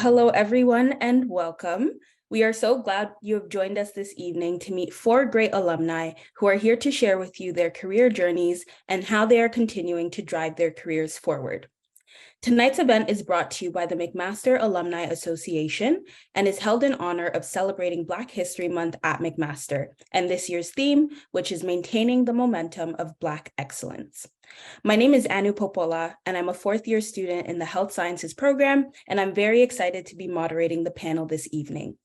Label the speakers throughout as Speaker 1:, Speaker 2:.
Speaker 1: hello everyone and welcome. We are so glad you have joined us this evening to meet 4 great alumni who are here to share with you their career journeys and how they are continuing to drive their careers forward. Tonight's event is brought to you by the McMaster Alumni Association and is held in honor of celebrating Black History Month at McMaster and this year's theme, which is maintaining the momentum of Black excellence. My name is Anu Popoola, and I'm a 4th-year student in the Health Sciences program, and I'm very excited to be moderating the panel this evening.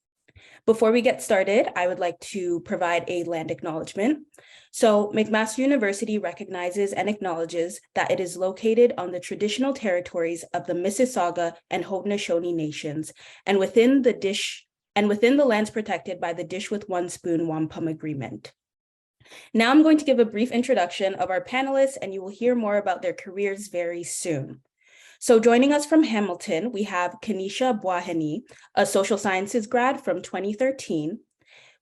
Speaker 1: Before we get started, I would like to provide a land acknowledgement. So McMaster University recognizes and acknowledges that it is located on the traditional territories of the Mississauga and Haudenosaunee nations, and within the lands protected by the Dish with One Spoon Wampum Agreement. Now I'm going to give a brief introduction of our panelists, and you will hear more about their careers very soon. So joining us from Hamilton, we have Kennishia Boahene, a social sciences grad from 2013.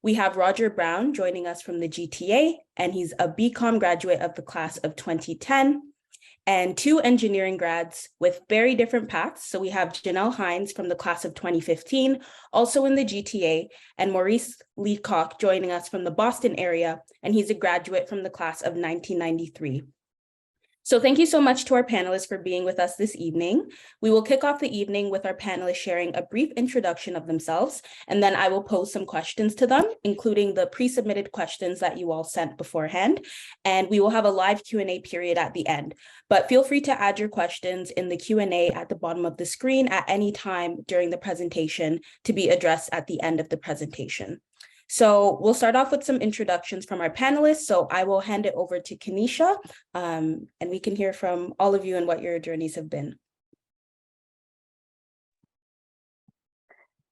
Speaker 1: We have Roger Brown joining us from the GTA, and he's a BCOM graduate of the class of 2010. And 2 engineering grads with very different paths. So we have Janelle Hinds from the class of 2015, also in the GTA, and Maurice Leacock joining us from the Boston area, and he's a graduate from the class of 1993. So thank you so much to our panelists for being with us this evening. We will kick off the evening with our panelists sharing a brief introduction of themselves, and then I will pose some questions to them, including the pre-submitted questions that you all sent beforehand, and we will have a live Q&A period at the end. But feel free to add your questions in the Q&A at the bottom of the screen at any time during the presentation to be addressed at the end of the presentation. So we'll start off with some introductions from our panelists. So I will hand it over to Kennishia, and we can hear from all of you and what your journeys have been.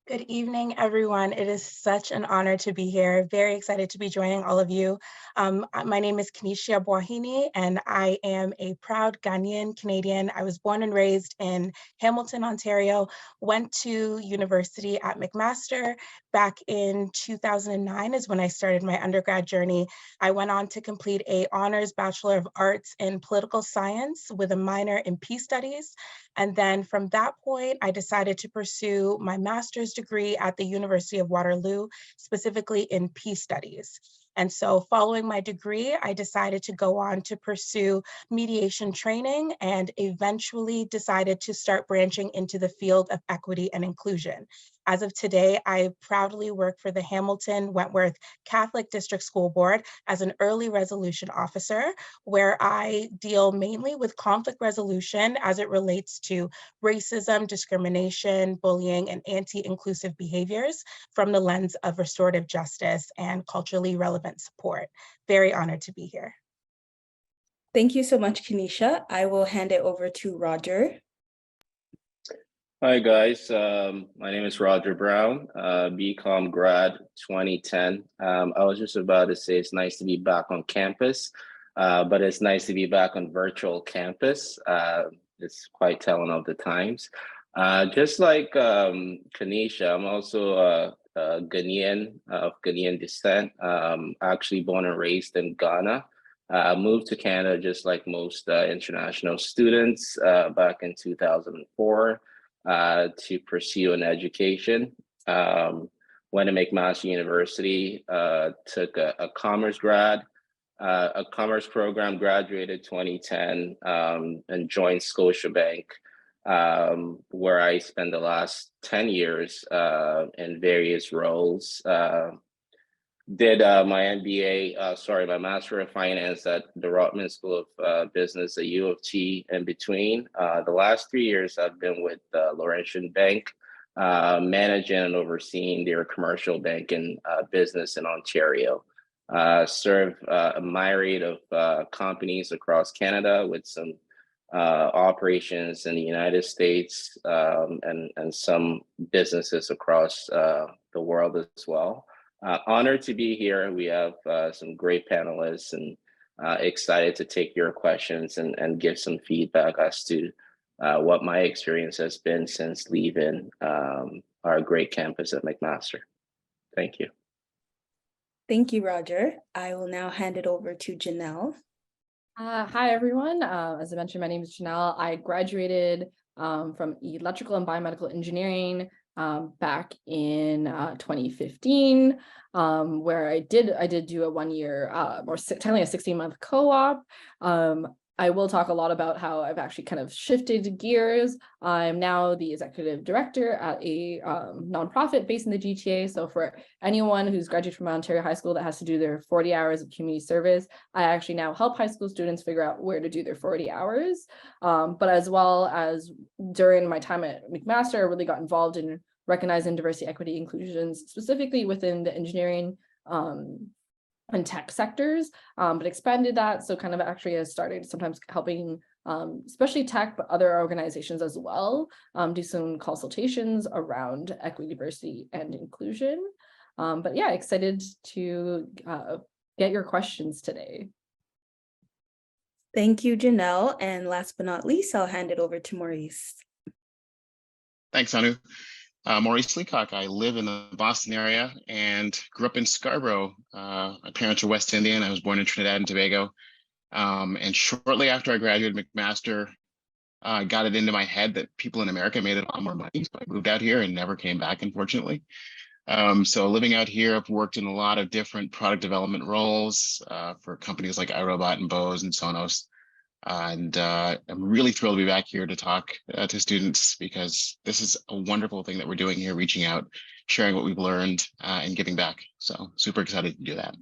Speaker 2: Good evening, everyone. It is such an honor to be here. Very excited to be joining all of you. My name is Kennishia Boahene, and I am a proud Ghanaian Canadian. I was born and raised in Hamilton, Ontario, went to university at McMaster. Back in 2009 is when I started my undergrad journey. I went on to complete an honors Bachelor of Arts in Political Science with a minor in Peace Studies. And then from that point, I decided to pursue my master's degree at the University of Waterloo, specifically in Peace Studies. And so following my degree, I decided to go on to pursue mediation training and eventually decided to start branching into the field of equity and inclusion. As of today, I proudly work for the Hamilton Wentworth Catholic District School Board as an early resolution officer, where I deal mainly with conflict resolution as it relates to racism, discrimination, bullying, and anti-inclusive behaviors from the lens of restorative justice and culturally relevant support. Very honored to be here.
Speaker 1: Thank you so much, Kennishia. I will hand it over to Roger.
Speaker 3: Hi guys, my name is Roger Brown, BCOM grad 2010. I was just about to say it's nice to be back on campus, but it's nice to be back on virtual campus. It's quite telling of the times. Just like Kennishia, I'm also a Ghanaian of Ghanaian descent, actually born and raised in Ghana. Moved to Canada just like most international students back in 2004. To pursue an education. Went to McMaster University, took a commerce a commerce program, graduated 2010, and joined Scotiabank, where I spent the last 10 years in various roles. Did my my Master of Finance at the Rotman School of Business at U of T in between. The last 3 years I've been with Laurentian Bank, managing and overseeing their commercial banking business in Ontario. Serve a myriad of companies across Canada with some operations in the United States and some businesses across the world as well. Honored to be here. We have some great panelists and excited to take your questions and give some feedback as to what my experience has been since leaving our great campus at McMaster. Thank you.
Speaker 1: Thank you, Roger. I will now hand it over to Janelle.
Speaker 4: Hi, everyone. As I mentioned, my name is Janelle. I graduated from electrical and biomedical engineering back in 2015, where I did do a 1 year or technically a 16-month co-op. I will talk a lot about how I've actually kind of shifted gears. I'm now the executive director at a nonprofit based in the GTA. So for anyone who's graduated from Ontario High School that has to do their 40 hours of community service, I actually now help high school students figure out where to do their 40 hours. But as well as during my time at McMaster, I really got involved in recognizing diversity, equity, inclusions, specifically within the engineering and tech sectors, but expanded that. So kind of actually has started sometimes helping, especially tech, but other organizations as well, do some consultations around equity, diversity, and inclusion. But yeah, excited to get your questions today.
Speaker 1: Thank you, Janelle. And last but not least, I'll hand it over to Maurice.
Speaker 5: Thanks, Anu. Maurice Leacock. I live in the Boston area and grew up in Scarborough. My parents are West Indian. I was born in Trinidad and Tobago. And shortly after I graduated McMaster, I got it into my head that people in America made a lot more money. So I moved out here and never came back, unfortunately. So living out here, I've worked in a lot of different product development roles for companies like iRobot and Bose and Sonos. And I'm really thrilled to be back here to talk to students, because this is a wonderful thing that we're doing here, reaching out, sharing what we've learned, and giving back. So super excited to do that.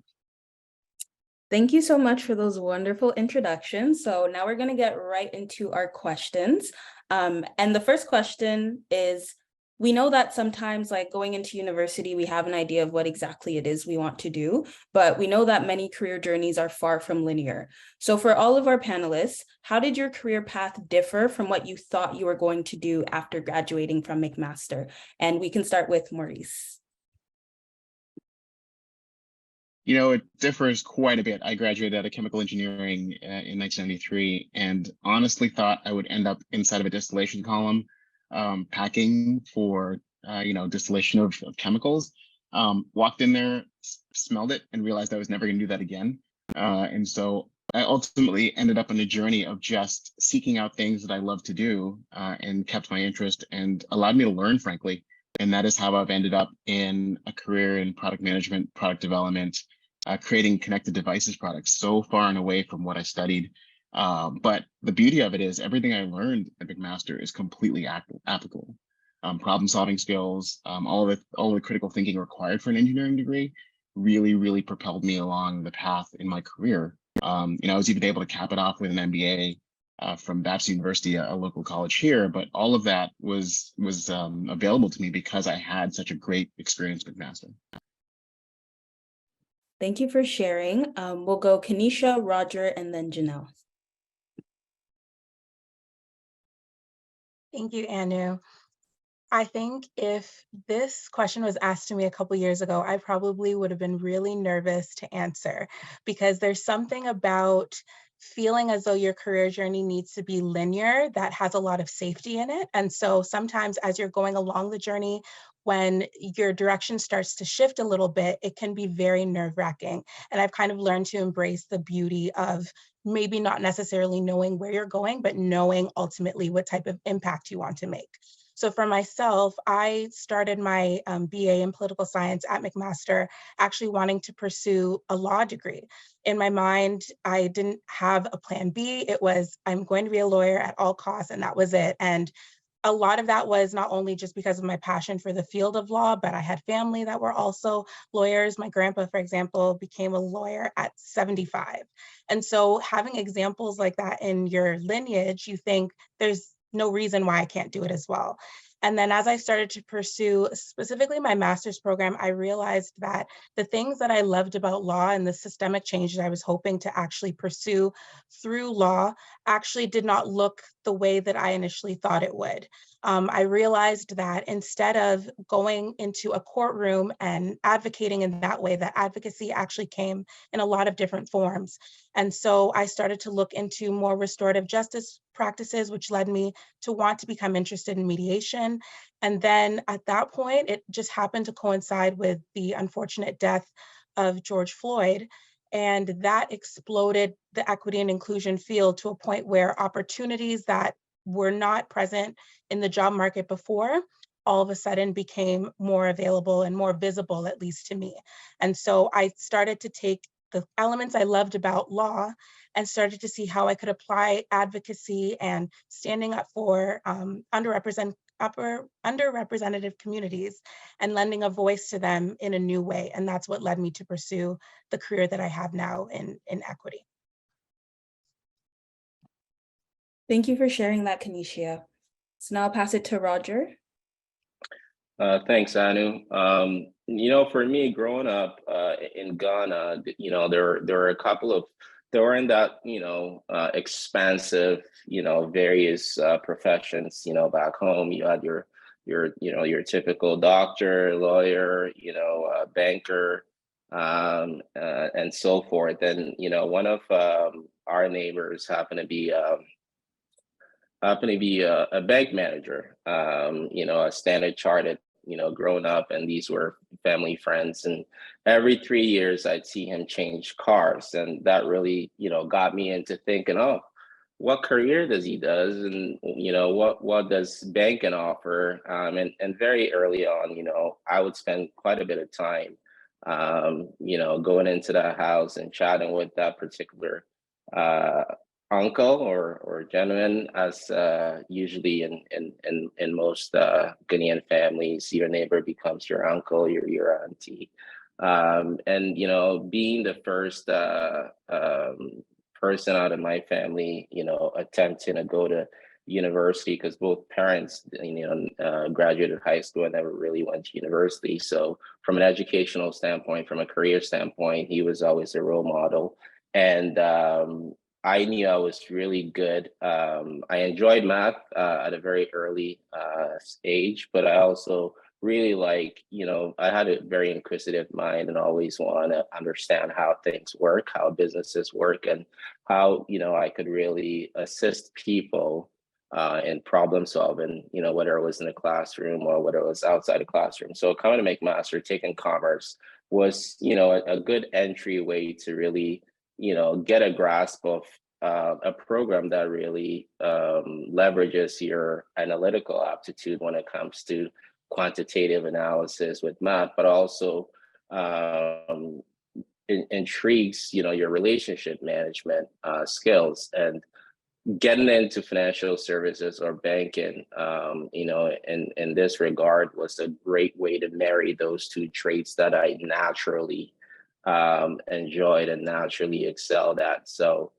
Speaker 1: Thank you so much for those wonderful introductions. So now we're going to get right into our questions. And the first question is, we know that sometimes, like going into university, we have an idea of what exactly it is we want to do, but we know that many career journeys are far from linear. So for all of our panelists, how did your career path differ from what you thought you were going to do after graduating from McMaster? And we can start with Maurice.
Speaker 5: You know, it differs quite a bit. I graduated out of chemical engineering in 1993, and honestly thought I would end up inside of a distillation column, packing for distillation of chemicals. Walked in there, smelled it, and realized I was never going to do that again. And so I ultimately ended up on a journey of just seeking out things that I love to do, and kept my interest and allowed me to learn, frankly. And that is how I've ended up in a career in product management, product development, creating connected devices products, so far and away from what I studied. But the beauty of it is everything I learned at McMaster is completely applicable. Problem solving skills, all the critical thinking required for an engineering degree really propelled me along the path in my career. I was even able to cap it off with an MBA from Babson University, a local college here, but all of that was available to me because I had such a great experience with McMaster.
Speaker 1: Thank you for sharing. We'll go Kennishia, Roger, and then Janelle.
Speaker 2: Thank you, Anu. I think if this question was asked to me a couple years ago, I probably would have been really nervous to answer, because there's something about feeling as though your career journey needs to be linear that has a lot of safety in it. And so sometimes as you're going along the journey, when your direction starts to shift a little bit, it can be very nerve-wracking. And I've kind of learned to embrace the beauty of maybe not necessarily knowing where you're going, but knowing ultimately what type of impact you want to make. So for myself, I started my BA in political science at McMaster, actually wanting to pursue a law degree. In my mind, I didn't have a plan B. It was, I'm going to be a lawyer at all costs, and that was it. And a lot of that was not only just because of my passion for the field of law, but I had family that were also lawyers. My grandpa, for example, became a lawyer at 75. And so having examples like that in your lineage, you think there's no reason why I can't do it as well. And then as I started to pursue specifically my master's program, I realized that the things that I loved about law and the systemic changes I was hoping to actually pursue through law actually did not look the way that I initially thought it would. I realized that instead of going into a courtroom and advocating in that way, that advocacy actually came in a lot of different forms. And so I started to look into more restorative justice practices, which led me to want to become interested in mediation. And then at that point, it just happened to coincide with the unfortunate death of George Floyd. And that exploded the equity and inclusion field to a point where opportunities that were not present in the job market before, all of a sudden became more available and more visible, at least to me. And so I started to take the elements I loved about law and started to see how I could apply advocacy and standing up for underrepresented communities and lending a voice to them in a new way. And that's what led me to pursue the career that I have now in equity.
Speaker 1: Thank you for sharing that, Kennishia. So now I'll pass it to Roger.
Speaker 3: Thanks, Anu. For me, growing up in Ghana, there were a couple of, there weren't that, expansive, various professions. Back home, you had your typical doctor, lawyer, banker, and so forth. And one of our neighbors happened to be a bank manager, a Standard Chartered, growing up, and these were family friends. And every 3 years I'd see him change cars. And that really, got me into thinking, oh, what career does he does? And, what does banking offer? And very early on, I would spend quite a bit of time, going into that house and chatting with that particular uncle or gentleman, as usually in most Ghanaian families, your neighbor becomes your uncle, your auntie. And being the first person out of my family, attempting to go to university, because both parents, graduated high school and never really went to university. So from an educational standpoint, from a career standpoint, he was always a role model. And I knew I was really good. I enjoyed math at a very early age, but I also really I had a very inquisitive mind and always want to understand how things work, how businesses work, and how, I could really assist people in problem solving, whether it was in the classroom or whether it was outside the classroom. So coming to make master, taking commerce was, a good entryway to really get a grasp of a program that really leverages your analytical aptitude when it comes to quantitative analysis with math, but also intrigues, your relationship management skills. And getting into financial services or banking, in this regard was a great way to marry those two traits that I naturally enjoyed and naturally excelled at. So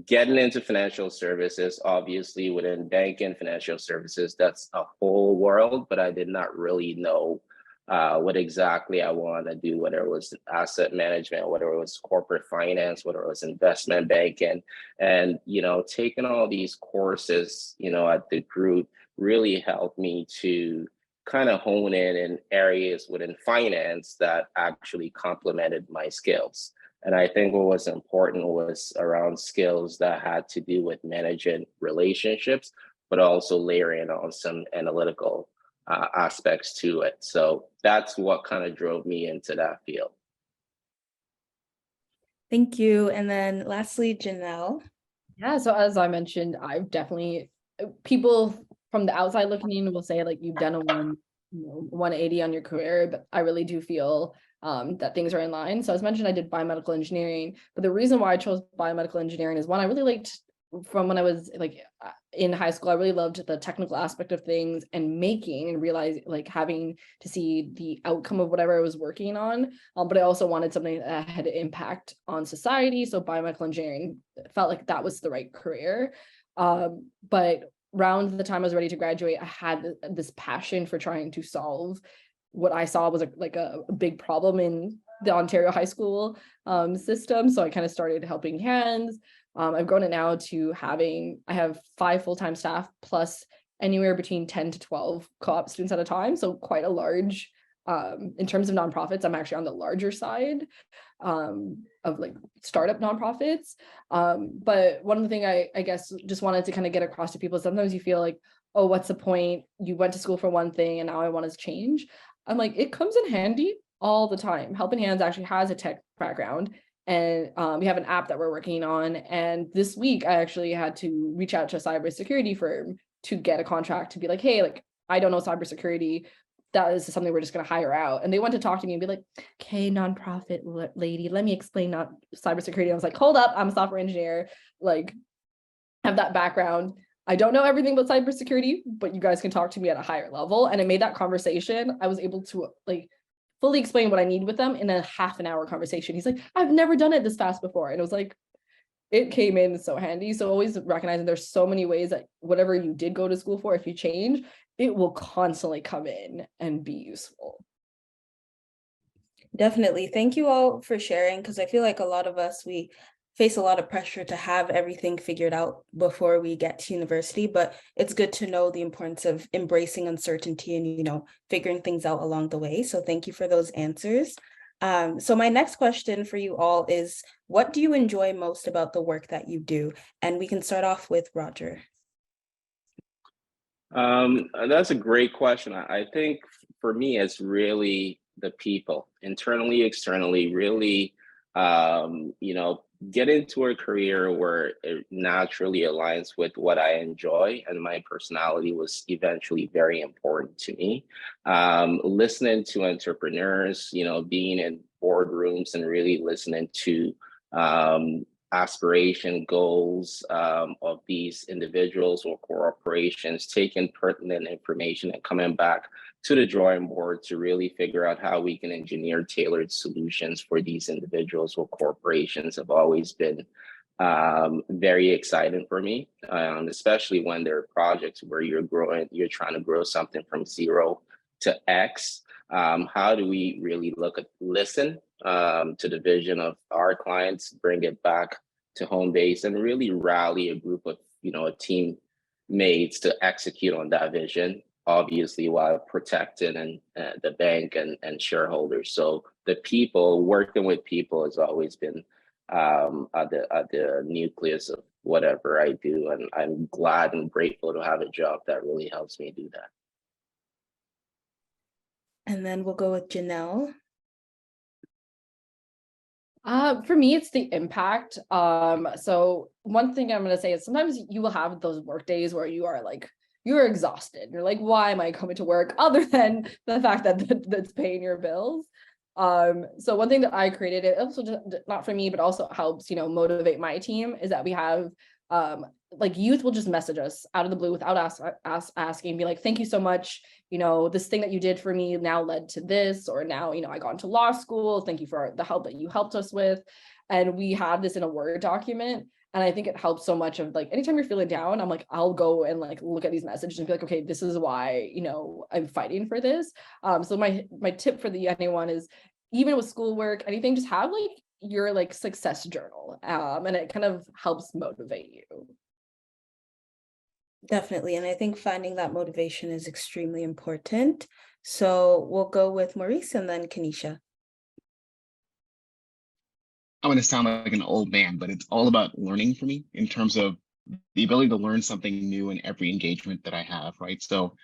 Speaker 3: getting into financial services, obviously within banking, financial services, that's a whole world, but I did not really know what exactly I wanted to do, whether it was asset management, whether it was corporate finance, whether it was investment banking. And, taking all these courses, at the group really helped me to kind of hone in areas within finance that actually complemented my skills. And I think what was important was around skills that had to do with managing relationships, but also layering on some analytical aspects to it. So that's what kind of drove me into that field.
Speaker 1: Thank you. And then lastly, Janelle.
Speaker 4: Yeah, so as I mentioned, I've definitely, people from the outside looking in will say like you've done a 180 on your career, but I really do feel that things are in line. So as mentioned, I did biomedical engineering, but the reason why I chose biomedical engineering is one, I really liked, from when I was in high school, I really loved the technical aspect of things and making and realize having to see the outcome of whatever I was working on. But I also wanted something that had an impact on society. So biomedical engineering felt like that was the right career. But around the time I was ready to graduate, I had this passion for trying to solve what I saw was a big problem in the Ontario high school system. So I kind of started helping Hinds. I've grown it now to I have 5 full-time staff plus anywhere between 10 to 12 co-op students at a time. So quite a large, in terms of nonprofits, I'm actually on the larger side of startup nonprofits. But one of the things I guess just wanted to kind of get across to people, sometimes you feel like, oh, what's the point? You went to school for one thing and now I want to change. I'm like, it comes in handy all the time. Helping Hands actually has a tech background. And we have an app that we're working on. And this week, I actually had to reach out to a cybersecurity firm to get a contract to be like, hey, like, I don't know cybersecurity. That is something we're just going to hire out. And they want to talk to me and be like, okay, nonprofit lady, let me explain not cybersecurity. I was like, hold up, I'm a software engineer, like, have that background. I don't know everything about cybersecurity, but you guys can talk to me at a higher level. And it made that conversation, I was able to like fully explain what I need with them in a half an hour conversation. He's like, I've never done it this fast before. And it was like, it came in so handy. So always recognizing there's so many ways that whatever you did go to school for, if you change, it will constantly come in and be useful.
Speaker 1: Definitely. Thank you all for sharing, because I feel like a lot of us, we face a lot of pressure to have everything figured out before we get to university, but it's good to know the importance of embracing uncertainty and, you know, figuring things out along the way. So thank you for those answers. So my next question for you all is, what do you enjoy most about the work that you do? And we can start off with Roger.
Speaker 3: That's a great question. I think for me, it's really the people, internally, externally, really, you know, get into a career where it naturally aligns with what I enjoy, and my personality was eventually very important to me. Listening to entrepreneurs, you know, being in boardrooms and really listening to aspiration goals of these individuals or corporations, taking pertinent information and coming back to the drawing board to really figure out how we can engineer tailored solutions for these individuals or corporations have always been very exciting for me, especially when there are projects where you're trying to grow something from 0 to X. How do we really listen to the vision of our clients, bring it back to home base, and really rally a group of, you know, a teammates to execute on that vision, obviously while protecting and the bank and shareholders. So the people, working with people has always been at the nucleus of whatever I do. And I'm glad and grateful to have a job that really helps me do that.
Speaker 1: And then we'll go with Janelle.
Speaker 4: For me, it's the impact. So one thing I'm going to say is sometimes you will have those work days where you are like, you're exhausted. You're like, why am I coming to work other than the fact that that's paying your bills? So one thing that I created, it also just, not for me, but also helps, you know, motivate my team, is that we have like youth will just message us out of the blue without asking, be like, thank you so much. You know, this thing that you did for me now led to this, or now, you know, I got into law school. Thank you for the help that you helped us with. And we have this in a Word document. And I think it helps so much of like, anytime you're feeling down, I'm like, I'll go and like look at these messages and be like, okay, this is why, you know, I'm fighting for this. So my tip for anyone is, even with schoolwork, anything, just have like your like success journal. And it kind of helps motivate you.
Speaker 1: Definitely. And I think finding that motivation is extremely important. So we'll go with Maurice and then Kennishia.
Speaker 5: I'm going to sound like an old man, but it's all about learning for me in terms of the ability to learn something new in every engagement that I have, right? So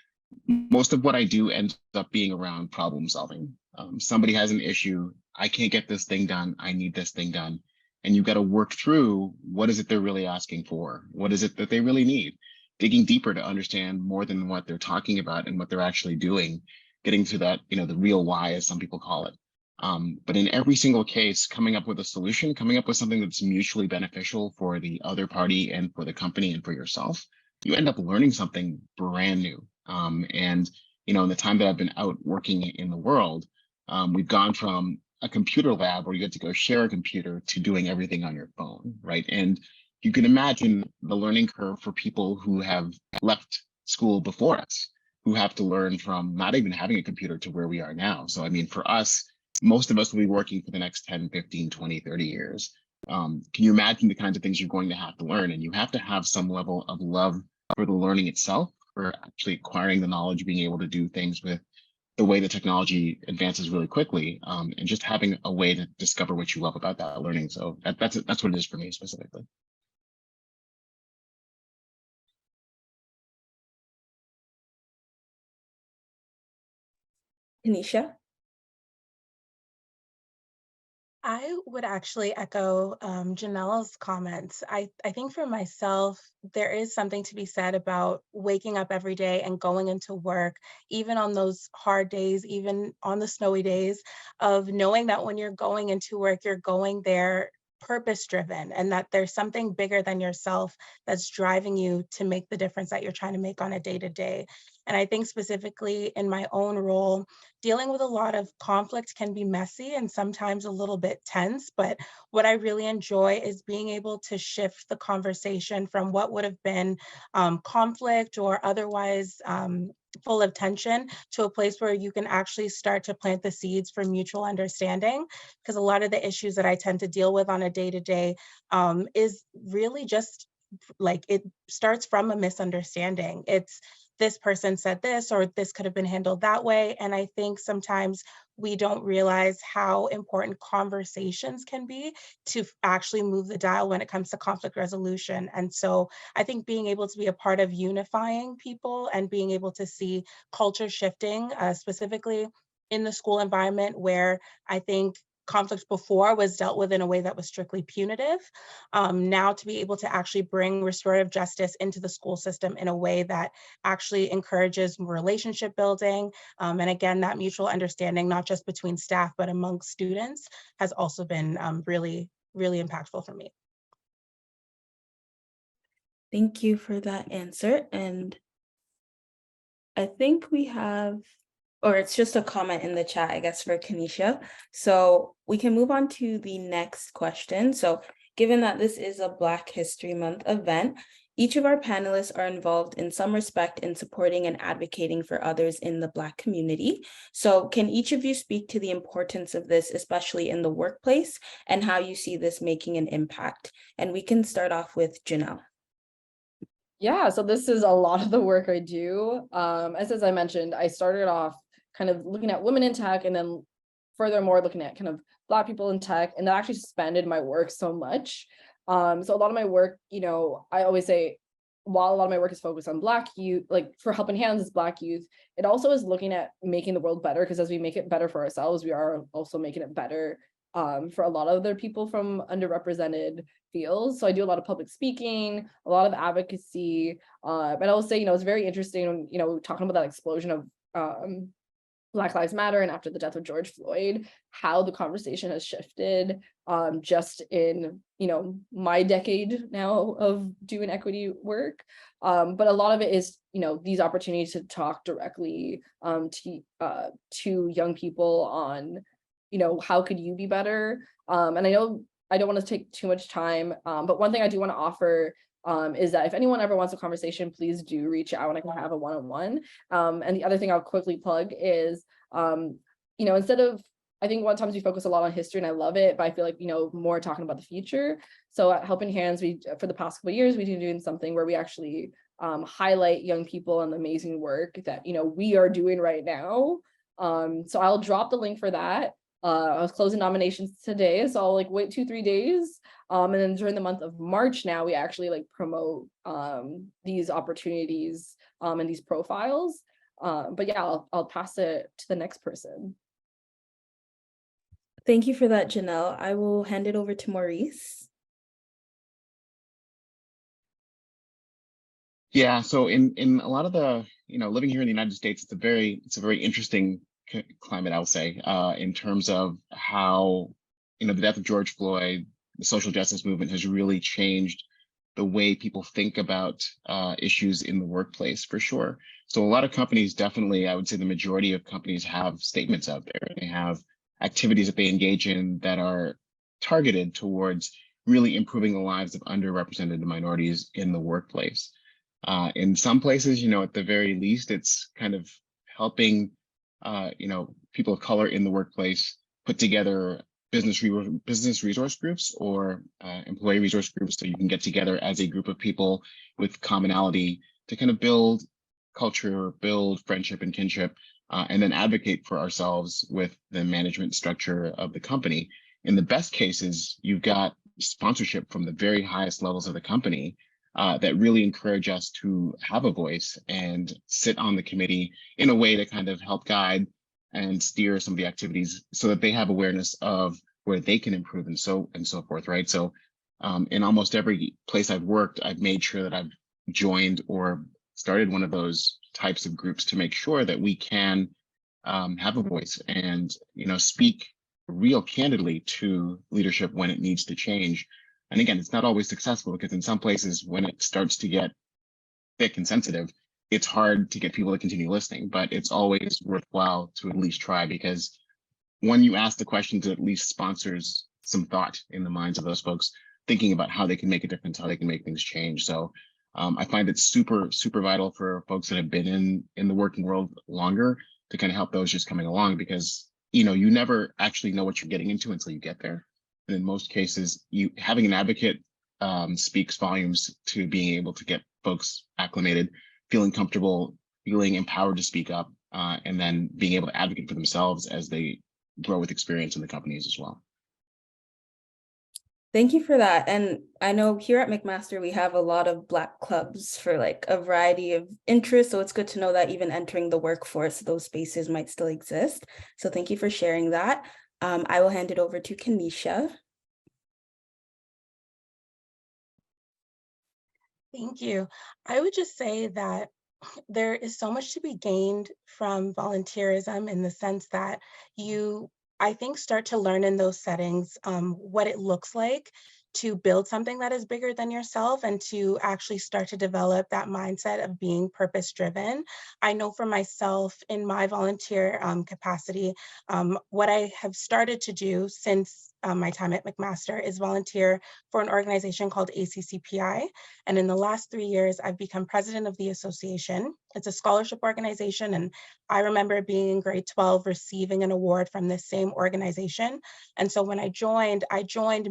Speaker 5: most of what I do ends up being around problem solving. Somebody has an issue. I can't get this thing done. I need this thing done. And you've got to work through what is it they're really asking for? What is it that they really need? Digging deeper to understand more than what they're talking about and what they're actually doing, getting to that, you know, the real why, as some people call it. But in every single case, coming up with a solution, coming up with something that's mutually beneficial for the other party and for the company and for yourself, you end up learning something brand new. And, you know, in the time that I've been out working in the world, we've gone from a computer lab where you get to go share a computer to doing everything on your phone, right? And you can imagine the learning curve for people who have left school before us, who have to learn from not even having a computer to where we are now. So, I mean, for us, most of us will be working for the next 10, 15, 20, 30 years. Can you imagine the kinds of things you're going to have to learn? And you have to have some level of love for the learning itself, for actually acquiring the knowledge, being able to do things with the way the technology advances really quickly, and just having a way to discover what you love about that learning. So that's what it is for me specifically.
Speaker 1: Kennishia.
Speaker 2: I would actually echo Janelle's comments. I think for myself, there is something to be said about waking up every day and going into work, even on those hard days, even on the snowy days, of knowing that when you're going into work, you're going there purpose driven, and that there's something bigger than yourself that's driving you to make the difference that you're trying to make on a day to day. And I think specifically in my own role, dealing with a lot of conflict can be messy and sometimes a little bit tense, but what I really enjoy is being able to shift the conversation from what would have been conflict or otherwise full of tension to a place where you can actually start to plant the seeds for mutual understanding. Because a lot of the issues that I tend to deal with on a day-to-day is really just like, it starts from a misunderstanding. It's this person said this, or this could have been handled that way. And I think sometimes we don't realize how important conversations can be to actually move the dial when it comes to conflict resolution. And so I think being able to be a part of unifying people and being able to see culture shifting, specifically in the school environment, where I think conflict before was dealt with in a way that was strictly punitive. Now to be able to actually bring restorative justice into the school system in a way that actually encourages relationship building. And again, that mutual understanding, not just between staff, but among students, has also been really, really impactful for me.
Speaker 1: Thank you for that answer. And I think we have, or it's just a comment in the chat, I guess, for Kennishia. So we can move on to the next question. So given that this is a Black History Month event, each of our panelists are involved in some respect in supporting and advocating for others in the Black community. So can each of you speak to the importance of this, especially in the workplace, and how you see this making an impact? And we can start off with Janelle.
Speaker 4: Yeah, so this is a lot of the work I do. As I mentioned, I started off kind of looking at women in tech, and then furthermore looking at kind of Black people in tech, and that actually expanded my work so much. So a lot of my work, I always say, while a lot of my work is focused on Black youth, like for Helping Hands is Black youth, it also is looking at making the world better, because as we make it better for ourselves, we are also making it better for a lot of other people from underrepresented fields. So I do a lot of public speaking, a lot of advocacy, but I will say, it's very interesting, talking about that explosion of Black Lives Matter, and after the death of George Floyd, how the conversation has shifted just in, my decade now of doing equity work. But a lot of it is, these opportunities to talk directly to young people on, how could you be better? And I know I don't want to take too much time, but one thing I do want to offer is that if anyone ever wants a conversation, please do reach out and I can have a one-on-one. And the other thing I'll quickly plug is, instead of, I think one times we focus a lot on history and I love it, but I feel like, more talking about the future. So at Helping Hands, for the past couple of years, we've been doing something where we actually highlight young people and the amazing work that, we are doing right now. So I'll drop the link for that. I was closing nominations today, so I'll wait 2-3 days. And then during the month of March now, we actually promote these opportunities and these profiles. But yeah, I'll pass it to the next person.
Speaker 1: Thank you for that, Janelle. I will hand it over to Maurice.
Speaker 5: Yeah, so in a lot of the, living here in the United States, it's a very interesting climate, I would say, in terms of how, the death of George Floyd, the social justice movement has really changed the way people think about issues in the workplace, for sure. So a lot of companies, definitely, I would say the majority of companies have statements out there. They have activities that they engage in that are targeted towards really improving the lives of underrepresented minorities in the workplace. In some places, at the very least, it's kind of helping people of color in the workplace put together business resource groups or employee resource groups, so you can get together as a group of people with commonality to kind of build culture, build friendship and kinship, and then advocate for ourselves with the management structure of the company. In the best cases, you've got sponsorship from the very highest levels of the company that really encourage us to have a voice and sit on the committee in a way to kind of help guide and steer some of the activities so that they have awareness of where they can improve and so forth, right? So in almost every place I've worked, I've made sure that I've joined or started one of those types of groups to make sure that we can have a voice and, you know, speak real candidly to leadership when it needs to change. And again, it's not always successful because in some places when it starts to get thick and sensitive, it's hard to get people to continue listening, but it's always worthwhile to at least try, because when you ask the questions, it at least sponsors some thought in the minds of those folks thinking about how they can make a difference, how they can make things change. So I find it super vital for folks that have been in the working world longer to kind of help those just coming along, because you know, you never actually know what you're getting into until you get there. And in most cases, having an advocate speaks volumes to being able to get folks acclimated, feeling comfortable, feeling empowered to speak up, and then being able to advocate for themselves as they grow with experience in the companies as well.
Speaker 1: Thank you for that. And I know here at McMaster, we have a lot of Black clubs for like a variety of interests. So it's good to know that even entering the workforce, those spaces might still exist. So thank you for sharing that. I will hand it over to Kennishia.
Speaker 2: Thank you. I would just say that there is so much to be gained from volunteerism in the sense that you, I think, start to learn in those settings what it looks like to build something that is bigger than yourself and to actually start to develop that mindset of being purpose-driven. I know for myself in my volunteer capacity, what I have started to do since my time at McMaster is volunteer for an organization called ACCPI. And in the last 3 years, I've become president of the association. It's a scholarship organization. And I remember being in grade 12, receiving an award from this same organization. And so when I joined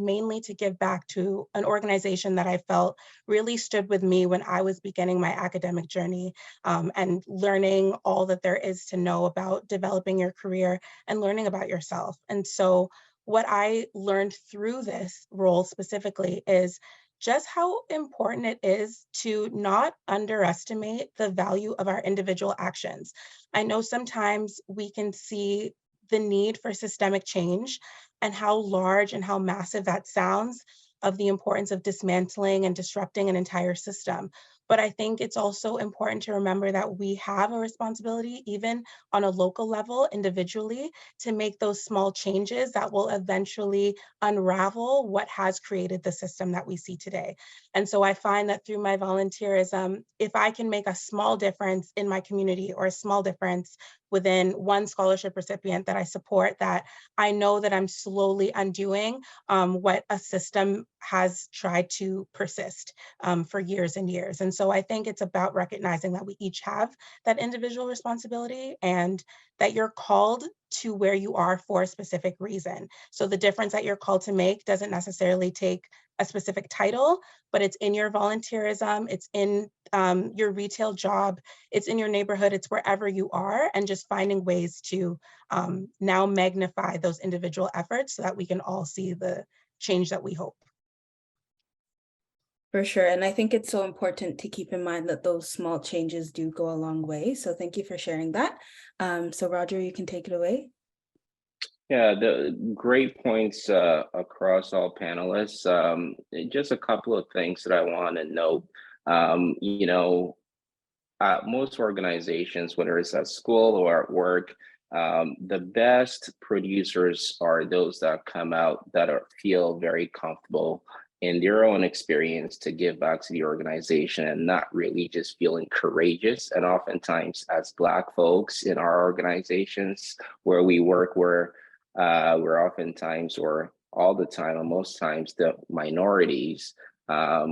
Speaker 2: mainly to give back to an organization that I felt really stood with me when I was beginning my academic journey and learning all that there is to know about developing your career and learning about yourself. And so what I learned through this role specifically is just how important it is to not underestimate the value of our individual actions. I know sometimes we can see the need for systemic change and how large and how massive that sounds, of the importance of dismantling and disrupting an entire system. But I think it's also important to remember that we have a responsibility, even on a local level, individually, to make those small changes that will eventually unravel what has created the system that we see today. And so I find that through my volunteerism, if I can make a small difference in my community or a small difference within one scholarship recipient that I support, that I know that I'm slowly undoing what a system has tried to persist for years and years. And so I think it's about recognizing that we each have that individual responsibility and that you're called to where you are for a specific reason. So the difference that you're called to make doesn't necessarily take a specific title, but it's in your volunteerism, it's in your retail job, it's in your neighborhood, it's wherever you are, and just finding ways to now magnify those individual efforts so that we can all see the change that we hope.
Speaker 1: For sure. And I think it's so important to keep in mind that those small changes do go a long way. So thank you for sharing that. So Roger, you can take it away.
Speaker 3: Yeah, the great points across all panelists. Just a couple of things that I want to note. You know, most organizations, whether it's at school or at work, the best producers are those that come out that feel very comfortable in their own experience to give back to the organization and not really just feeling courageous. And oftentimes as Black folks in our organizations where we work, we're oftentimes, or all the time, or most times, the minorities.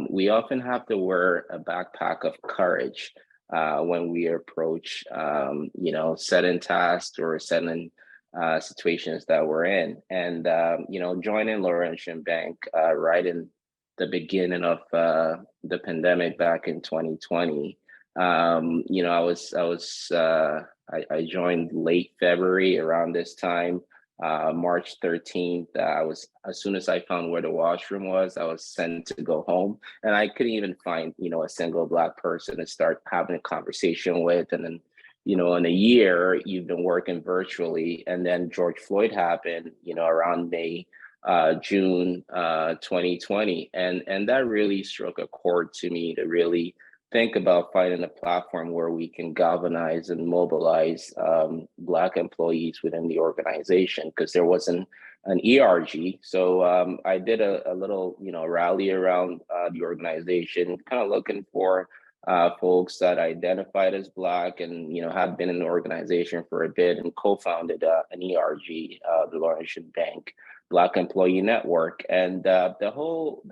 Speaker 3: We often have to wear a backpack of courage when we approach, you know, certain tasks or certain situations that we're in. And, you know, joining Laurentian Bank right in the beginning of the pandemic back in 2020, you know, I joined late February around this time. March 13th, as soon as I found where the washroom was, I was sent to go home, and I couldn't even find, you know, a single Black person to start having a conversation with. And then, you know, in a year, you've been working virtually, and then George Floyd happened, you know, around May June 2020. And that really struck a chord to me to really think about finding a platform where we can galvanize and mobilize Black employees within the organization, because there wasn't an ERG. So I did a little, rally around the organization, kind of looking for folks that identified as Black and, had been in the organization for a bit, and co-founded an ERG, the Laurentian Bank Black Employee Network. And the whole,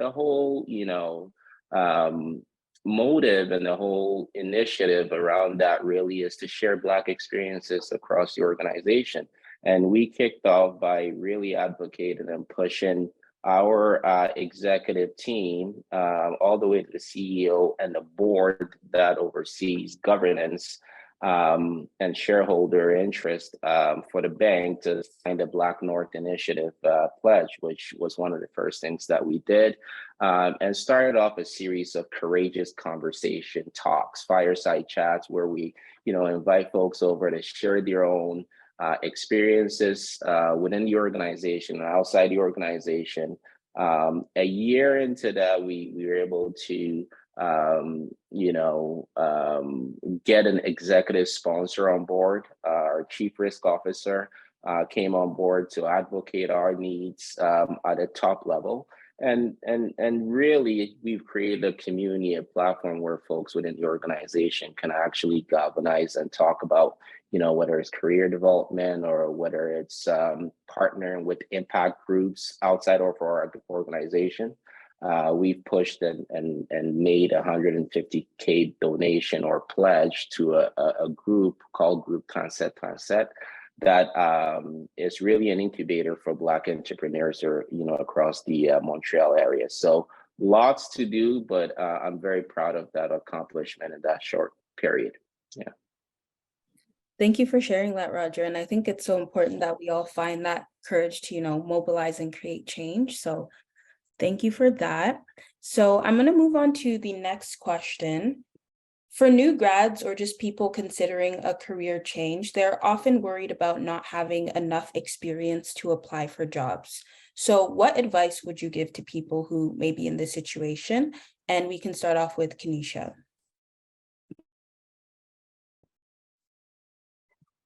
Speaker 3: motive and the whole initiative around that really is to share Black experiences across the organization. And we kicked off by really advocating and pushing our executive team all the way to the CEO and the board that oversees governance and shareholder interest for the bank to sign the Black North Initiative pledge, which was one of the first things that we did, and started off a series of courageous conversation talks, fireside chats, where we, invite folks over to share their own experiences within the organization and outside the organization. A year into that, we were able to get an executive sponsor on board. Our chief risk officer came on board to advocate our needs at a top level. And really, we've created a community, a platform where folks within the organization can actually galvanize and talk about, whether it's career development or whether it's partnering with impact groups outside of our organization. We've pushed and made a $150K donation or pledge to a group called Group Concept that is really an incubator for Black entrepreneurs, or across the Montreal area. So lots to do, but I'm very proud of that accomplishment in that short period. Yeah.
Speaker 1: Thank you for sharing that, Roger. And I think it's so important that we all find that courage to, mobilize and create change. So thank you for that. So I'm going to move on to the next question. For new grads or just people considering a career change, they're often worried about not having enough experience to apply for jobs. So what advice would you give to people who may be in this situation? And we can start off with Kennishia.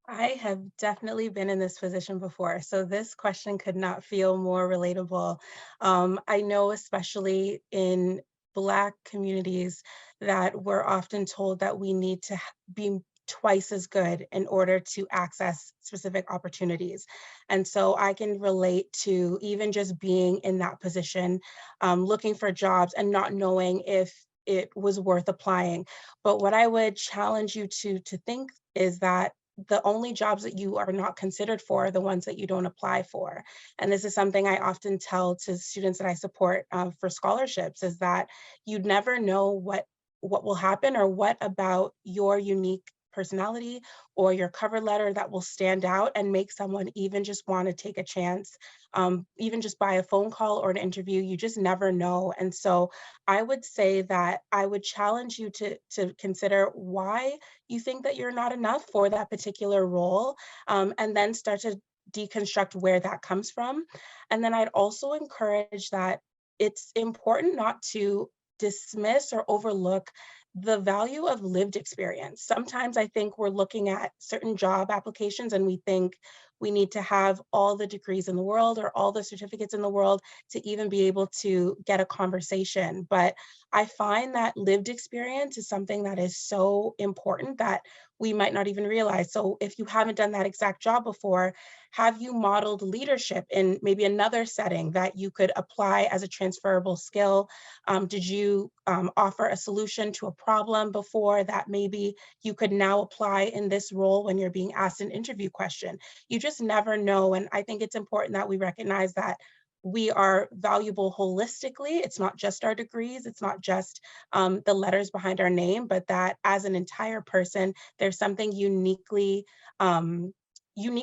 Speaker 2: I have definitely been in this position before, so this question could not feel more relatable. I know, especially in Black communities, that we're often told that we need to be twice as good in order to access specific opportunities. And so I can relate to even just being in that position, looking for jobs and not knowing if it was worth applying. But what I would challenge you to think is that the only jobs that you are not considered for are the ones that you don't apply for. And this is something I often tell to students that I support for scholarships, is that you'd never know what will happen or what about your unique personality or your cover letter that will stand out and make someone even just want to take a chance, even just by a phone call or an interview. You just never know. And so I would say that I would challenge you to consider why you think that you're not enough for that particular role, and then start to deconstruct where that comes from. And then I'd also encourage that it's important not to dismiss or overlook the value of lived experience. Sometimes I think we're looking at certain job applications and we think we need to have all the degrees in the world or all the certificates in the world to even be able to get a conversation. But I find that lived experience is something that is so important that we might not even realize. So if you haven't done that exact job before, have you modeled leadership in maybe another setting that you could apply as a transferable skill? Did you offer a solution to a problem before that maybe you could now apply in this role when you're being asked an interview question? You just never know. And I think it's important that we recognize that we are valuable holistically. It's not just our degrees, it's not just the letters behind our name, but that as an entire person, there's something unique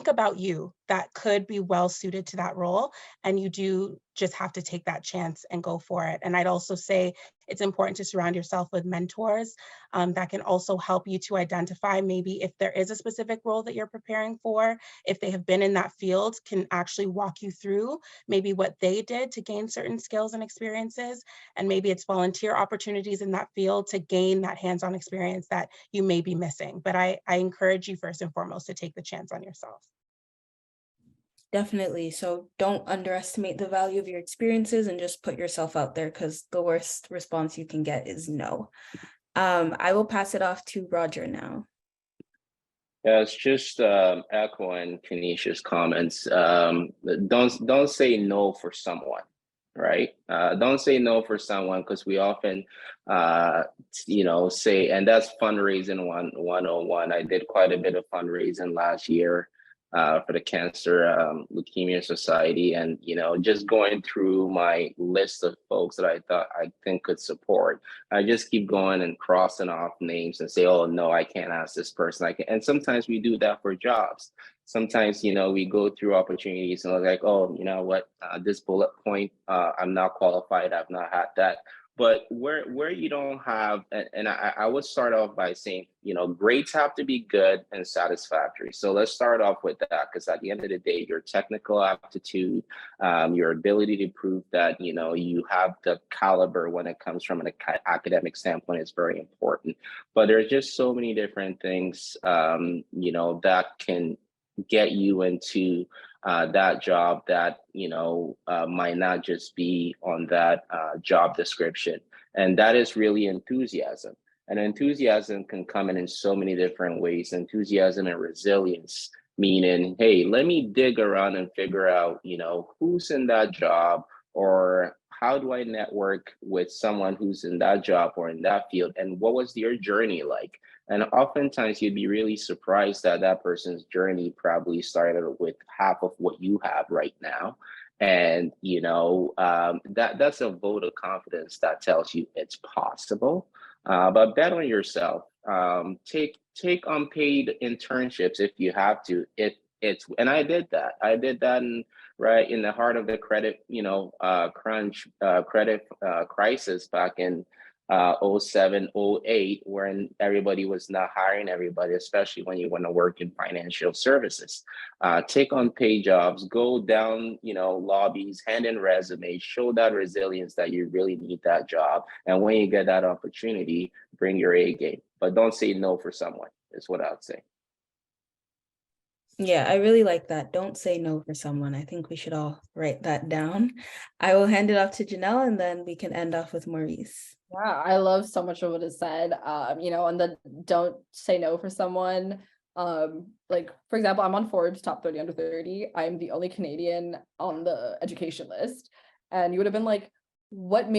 Speaker 2: about you that could be well suited to that role. And you do just have to take that chance and go for it. And I'd also say it's important to surround yourself with mentors that can also help you to identify maybe if there is a specific role that you're preparing for, if they have been in that field, can actually walk you through maybe what they did to gain certain skills and experiences. And maybe it's volunteer opportunities in that field to gain that hands-on experience that you may be missing. But I encourage you first and foremost to take the chance on yourself.
Speaker 1: Definitely. So don't underestimate the value of your experiences and just put yourself out there, because the worst response you can get is no. I will pass it off to Roger now.
Speaker 3: Yeah, it's just echoing Kenishia's comments. Don't say no for someone, right? Don't say no for someone, because we often, say, and that's fundraising 101. I did quite a bit of fundraising last year for the Cancer Leukemia Society, and just going through my list of folks that I think could support. I just keep going and crossing off names and say, oh no, I can't ask this person. I can, and sometimes we do that for jobs. Sometimes we go through opportunities and we're like, oh, you know what, this bullet point, I'm not qualified. I've not had that. But where you don't have, and I would start off by saying, grades have to be good and satisfactory. So let's start off with that, because at the end of the day, your technical aptitude, your ability to prove that, you have the caliber when it comes from an academic standpoint is very important. But there's just so many different things, that can get you into that job that might not just be on that job description. And that is really enthusiasm. And enthusiasm can come in so many different ways. Enthusiasm and resilience, meaning, hey, let me dig around and figure out who's in that job, or how do I network with someone who's in that job or in that field, and what was your journey like? And oftentimes you'd be really surprised that that person's journey probably started with half of what you have right now. And, that's a vote of confidence that tells you it's possible. But bet on yourself. Take unpaid internships if you have to. And I did that. Right in the heart of the credit, credit crisis back in 07, 08, when everybody was not hiring everybody, especially when you want to work in financial services. Take on paid jobs, go down, lobbies, hand in resumes, show that resilience that you really need that job. And when you get that opportunity, bring your A game. But don't say no for someone, is what I would say.
Speaker 1: Yeah, I really like that. Don't say no for someone. I think we should all write that down. I will hand it off to Janelle, and then we can end off with Maurice.
Speaker 4: Yeah, I love so much of what is said. On the don't say no for someone. Like, for example, I'm on Forbes top 30 under 30. I'm the only Canadian on the education list. And you would have been like, what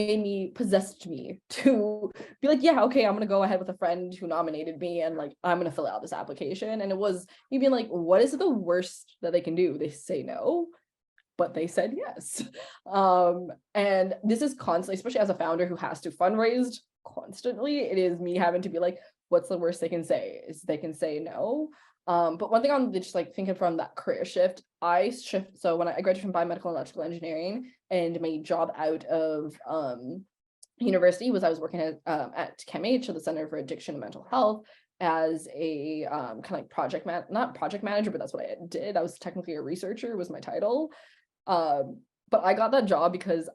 Speaker 4: possessed me to be like, yeah, okay, I'm gonna go ahead with a friend who nominated me, and like, I'm gonna fill out this application. And it was me being like, what is the worst that they can do? They say no, but they said yes. And this is constantly, especially as a founder who has to fundraise constantly, it is me having to be like, what's the worst they can say? Is they can say no. But one thing I'm just like thinking from that career shift, so when I graduated from biomedical and electrical engineering, and my job out of university was I was working at BCOMH, so the Center for Addiction and Mental Health, as a kind of like not project manager, but that's what I did. I was technically a researcher, was my title. But I got that job because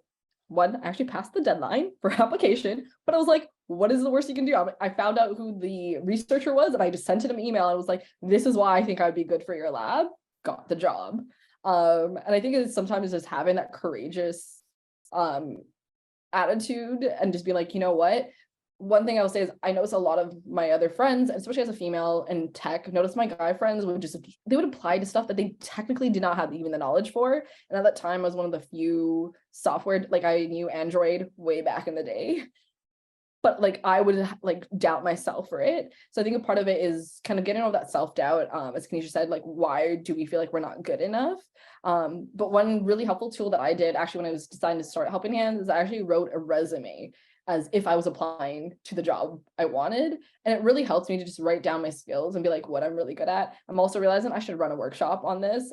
Speaker 4: one, I actually passed the deadline for application, but I was like, what is the worst you can do? I found out who the researcher was, and I just sent him an email. And was like, this is why I think I would be good for your lab. Got the job. And I think it's sometimes just having that courageous attitude and just be like, you know what? One thing I will say is I notice a lot of my other friends, especially as a female in tech, notice my guy friends they would apply to stuff that they technically did not have even the knowledge for. And at that time, I was one of the few software, like I knew Android way back in the day, but like I would like doubt myself for it. So I think a part of it is kind of getting over that self-doubt. As Kennishia said, like, why do we feel like we're not good enough? But one really helpful tool that I did actually when I was deciding to start Helping Hands is I actually wrote a resume. as if I was applying to the job I wanted. And it really helps me to just write down my skills and be like, what I'm really good at. I'm also realizing I should run a workshop on this.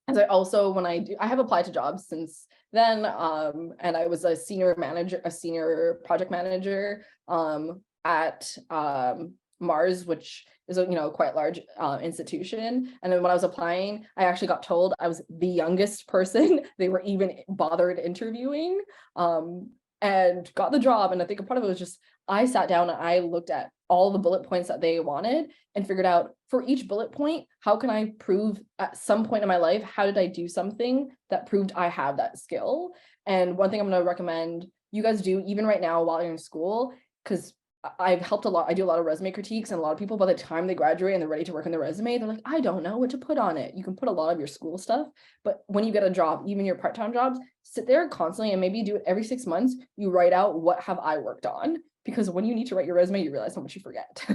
Speaker 4: As I also, I have applied to jobs since then, and I was a senior project manager at Mars, which is a quite large institution. And then when I was applying, I actually got told I was the youngest person they were even bothered interviewing, and got the job. And I think a part of it was just, I sat down and I looked at all the bullet points that they wanted and figured out for each bullet point, how can I prove at some point in my life, how did I do something that proved I have that skill? And one thing I'm going to recommend you guys do even right now while you're in school, because I've helped a lot. I do a lot of resume critiques, and a lot of people, by the time they graduate and they're ready to work on their resume, they're like, I don't know what to put on it. You can put a lot of your school stuff, but when you get a job, even your part-time jobs, sit there constantly and maybe do it every 6 months. You write out, what have I worked on? Because when you need to write your resume, you realize how much you forget.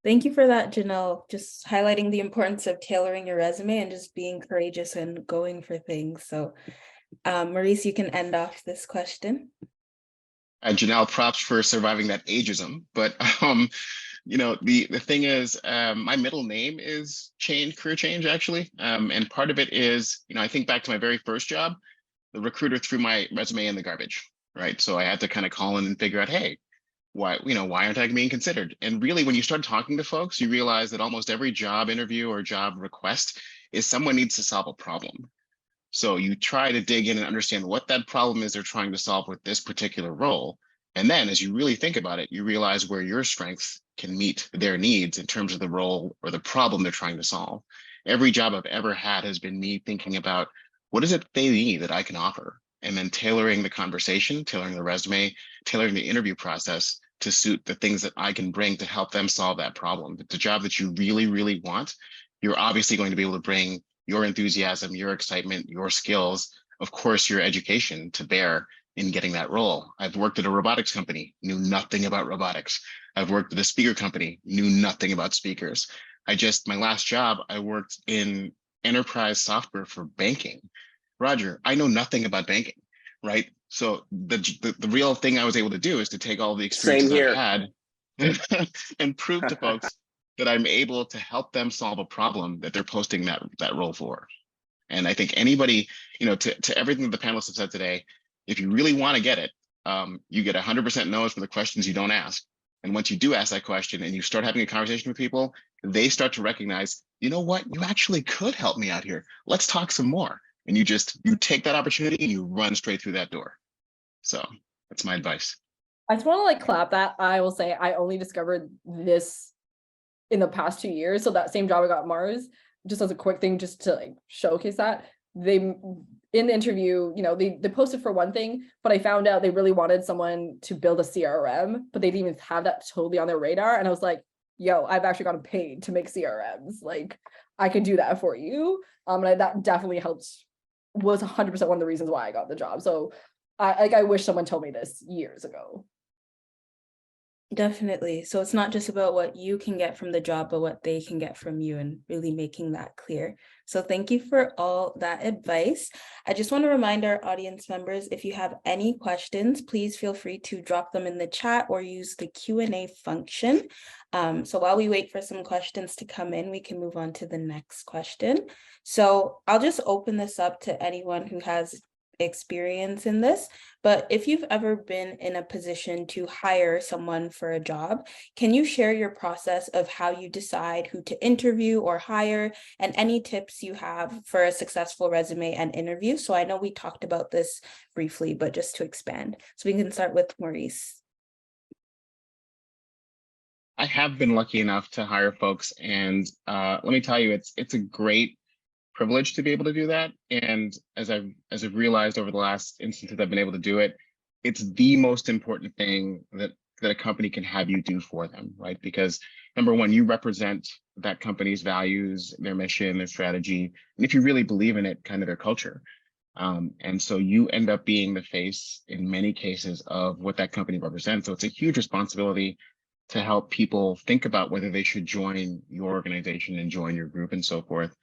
Speaker 1: Thank you for that, Janelle. Just highlighting the importance of tailoring your resume and just being courageous and going for things. So Maurice, you can end off this question.
Speaker 5: Janelle, props for surviving that ageism. But the thing is, my middle name is career change, actually. And part of it is, I think back to my very first job, the recruiter threw my resume in the garbage, right? So I had to kind of call in and figure out, hey, why aren't I being considered? And really, when you start talking to folks, you realize that almost every job interview or job request is someone needs to solve a problem. So you try to dig in and understand what that problem is they're trying to solve with this particular role. And then as you really think about it, you realize where your strengths can meet their needs in terms of the role or the problem they're trying to solve. Every job I've ever had has been me thinking about, what is it they need that I can offer? And then tailoring the conversation, tailoring the resume, tailoring the interview process to suit the things that I can bring to help them solve that problem. If it's a job that you really, really want, you're obviously going to be able to bring your enthusiasm, your excitement, your skills, of course, your education to bear in getting that role. I've worked at a robotics company, knew nothing about robotics. I've worked at a speaker company, knew nothing about speakers. My last job, I worked in enterprise software for banking. Roger, I know nothing about banking, right? So the real thing I was able to do is to take all the experiences I've had and prove to folks that I'm able to help them solve a problem that they're posting that role for. And I think anybody, to everything that the panelists have said today, if you really want to get it, you get 100% no's for the questions you don't ask. And once you do ask that question and you start having a conversation with people, they start to recognize, you know what, you actually could help me out here. Let's talk some more. And you take that opportunity and you run straight through that door. So that's my advice.
Speaker 4: I just want to clap that. I will say I only discovered this in the past 2 years. So that same job I got at Mars, just as a quick thing, just to showcase that, they in the interview, they posted for one thing, but I found out they really wanted someone to build a CRM, but they didn't even have that totally on their radar. And I was like, yo, I've actually gotten paid to make CRMs. Like, I could do that for you. And that definitely was 100% one of the reasons why I got the job. So I wish someone told me this years ago.
Speaker 1: Definitely. So it's not just about what you can get from the job, but what they can get from you, and really making that clear. So thank you for all that advice. I just want to remind our audience members, if you have any questions, please feel free to drop them in the chat or use the Q&A function. So while we wait for some questions to come in, we can move on to the next question. So I'll just open this up to anyone who has experience in this, but if you've ever been in a position to hire someone for a job, can you share your process of how you decide who to interview or hire, and any tips you have for a successful resume and interview? So I know we talked about this briefly, but just to expand. So we can start with Maurice.
Speaker 5: I have been lucky enough to hire folks, and let me tell you, it's a great privilege to be able to do that. And as I've realized over the last instances I've been able to do it, it's the most important thing that a company can have you do for them, right? Because number one, you represent that company's values, their mission, their strategy, and if you really believe in it, kind of their culture. And so you end up being the face in many cases of what that company represents. So it's a huge responsibility to help people think about whether they should join your organization and join your group and so forth.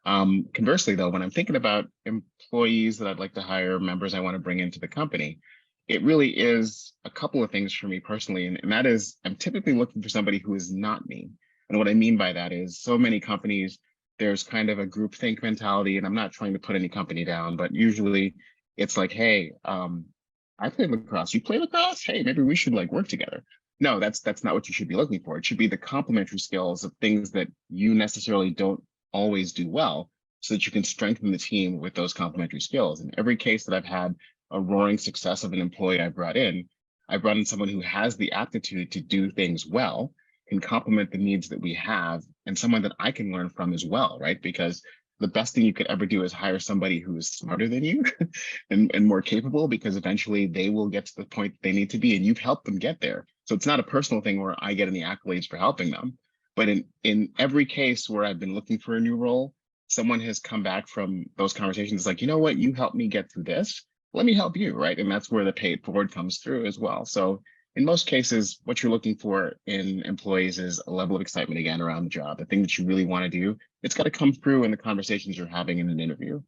Speaker 5: Conversely, though, when I'm thinking about employees that I'd like to hire, members I want to bring into the company, it really is a couple of things for me personally. And that is, I'm typically looking for somebody who is not me. And what I mean by that is so many companies, there's kind of a groupthink mentality, and I'm not trying to put any company down, but usually it's like, hey, I play lacrosse, you play lacrosse? Hey, maybe we should like work together. No, that's not what you should be looking for. It should be the complementary skills of things that you necessarily don't always do well, so that you can strengthen the team with those complementary skills. In every case that I've had a roaring success of an employee I brought in someone who has the aptitude to do things well, can complement the needs that we have, and someone that I can learn from as well, right? Because the best thing you could ever do is hire somebody who is smarter than you and more capable, because eventually they will get to the point they need to be, and you've helped them get there. So it's not a personal thing where I get any accolades for helping them. But in every case where I've been looking for a new role, someone has come back from those conversations like, you know what, you helped me get through this. Let me help you, right? And that's where the pay it forward comes through as well. So in most cases, what you're looking for in employees is a level of excitement again around the job, the thing that you really want to do. It's got to come through in the conversations you're having in an interview,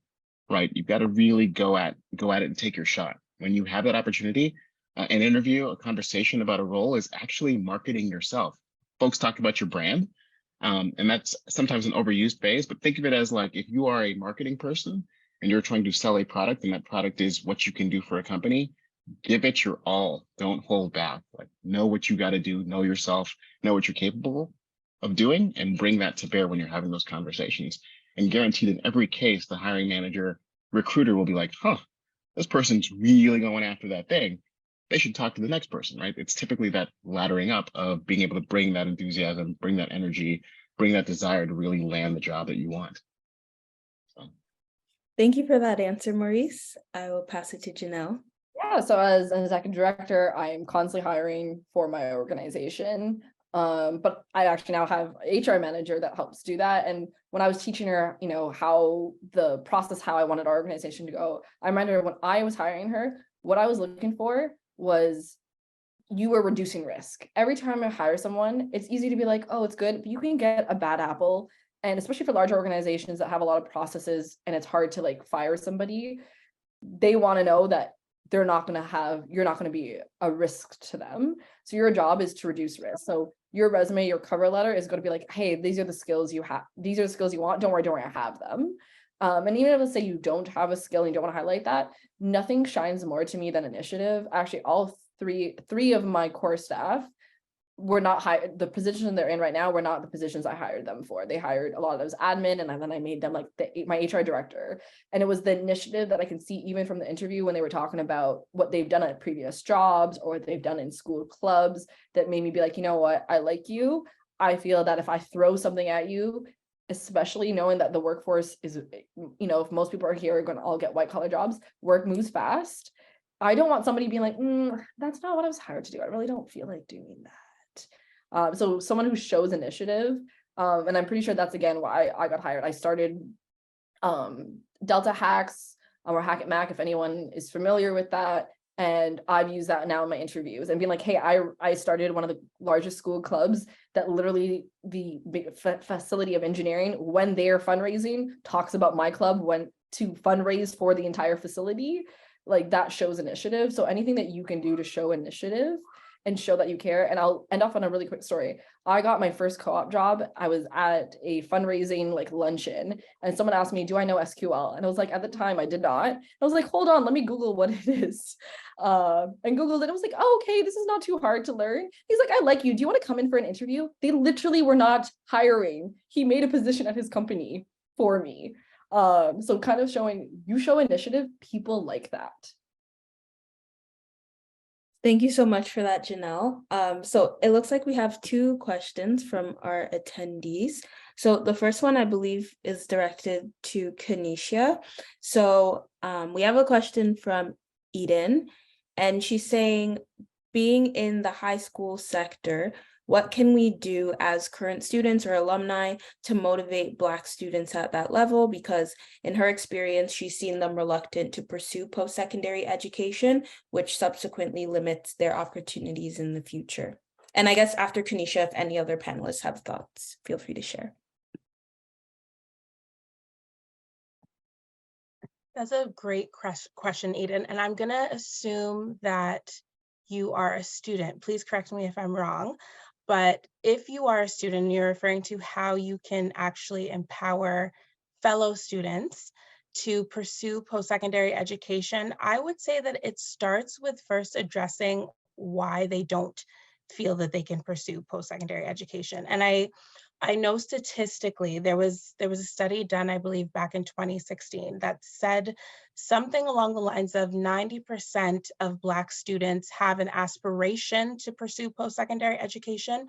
Speaker 5: right? You've got to really go at it and take your shot. When you have that opportunity, an interview, a conversation about a role is actually marketing yourself. Folks talk about your brand, and that's sometimes an overused phrase, but think of it as like, if you are a marketing person and you're trying to sell a product, and that product is what you can do for a company, give it your all. Don't hold back. Like, know what you got to do, know yourself, know what you're capable of doing, and bring that to bear when you're having those conversations. And guaranteed in every case, the hiring manager, recruiter will be like, huh, this person's really going after that thing. They should talk to the next person, right? It's typically that laddering up of being able to bring that enthusiasm, bring that energy, bring that desire to really land the job that you want. So.
Speaker 1: Thank you for that answer, Maurice. I will pass it to Janelle.
Speaker 4: Yeah, so as an executive director, I'm constantly hiring for my organization. But I actually now have an HR manager that helps do that. And when I was teaching her, how the process, how I wanted our organization to go, I remember when I was hiring her, what I was looking for was, you were reducing risk. Every time I hire someone, it's easy to be like, oh, it's good, but you can get a bad apple. And especially for larger organizations that have a lot of processes and it's hard to like fire somebody, they want to know that you're not going to be a risk to them. So your job is to reduce risk. So your resume, your cover letter is going to be like, hey, these are the skills you have. These are the skills you want. Don't worry, I have them. And even if let's say you don't have a skill and you don't want to highlight that, nothing shines more to me than initiative. Actually, all three of my core staff were not hired. The position they're in right now were not the positions I hired them for. They hired a lot of those admin, and then I made them like my HR director. And it was the initiative that I can see even from the interview when they were talking about what they've done at previous jobs or what they've done in school clubs that made me be like, you know what, I like you. I feel that if I throw something at you, especially knowing that the workforce is, if most people are here are going to all get white collar jobs, work moves fast. I don't want somebody being like, that's not what I was hired to do. I really don't feel like doing that. So someone who shows initiative, and I'm pretty sure that's again why I got hired. I started Delta Hacks or Hack at Mac, if anyone is familiar with that. And I've used that now in my interviews and being like, hey, I started one of the largest school clubs that literally the facility of engineering, when they're fundraising, talks about my club when to fundraise for the entire facility. Like, that shows initiative. So anything that you can do to show initiative and show that you care. And I'll end off on a really quick story. I got my first co-op job. I was at a fundraising like luncheon, and someone asked me, do I know SQL? And I was like, at the time I did not. I was like, hold on, let me Google what it is. And Googled it. I was like, oh, okay, this is not too hard to learn. He's like, I like you. Do you want to come in for an interview? They literally were not hiring. He made a position at his company for me. So kind of showing, you show initiative, people like that.
Speaker 1: Thank you so much for that, Janelle. So it looks like we have 2 questions from our attendees. So the first one, I believe, is directed to Kennishia. So we have a question from Eden, and she's saying, being in the high school sector, what can we do as current students or alumni to motivate Black students at that level? Because in her experience, she's seen them reluctant to pursue post-secondary education, which subsequently limits their opportunities in the future. And I guess after Kennishia, if any other panelists have thoughts, feel free to share.
Speaker 2: That's a great question, Aiden. And I'm going to assume that you are a student. Please correct me if I'm wrong. But if you are a student, you're referring to how you can actually empower fellow students to pursue post-secondary education. I would say that it starts with first addressing why they don't feel that they can pursue post-secondary education. And I know statistically there was a study done, I believe, back in 2016 that said something along the lines of 90% of Black students have an aspiration to pursue post-secondary education,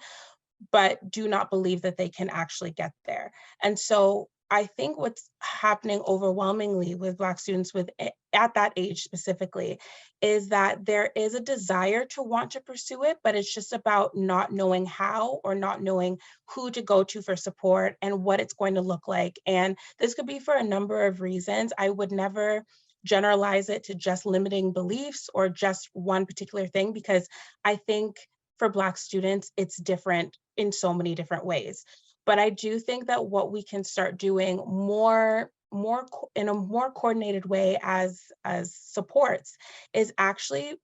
Speaker 2: but do not believe that they can actually get there. And so I think what's happening overwhelmingly with Black students at that age specifically is that there is a desire to want to pursue it, but it's just about not knowing how or not knowing who to go to for support and what it's going to look like. And this could be for a number of reasons. I would never generalize it to just limiting beliefs or just one particular thing, because I think for Black students, it's different in so many different ways. But I do think that what we can start doing more in a more coordinated way as supports is actually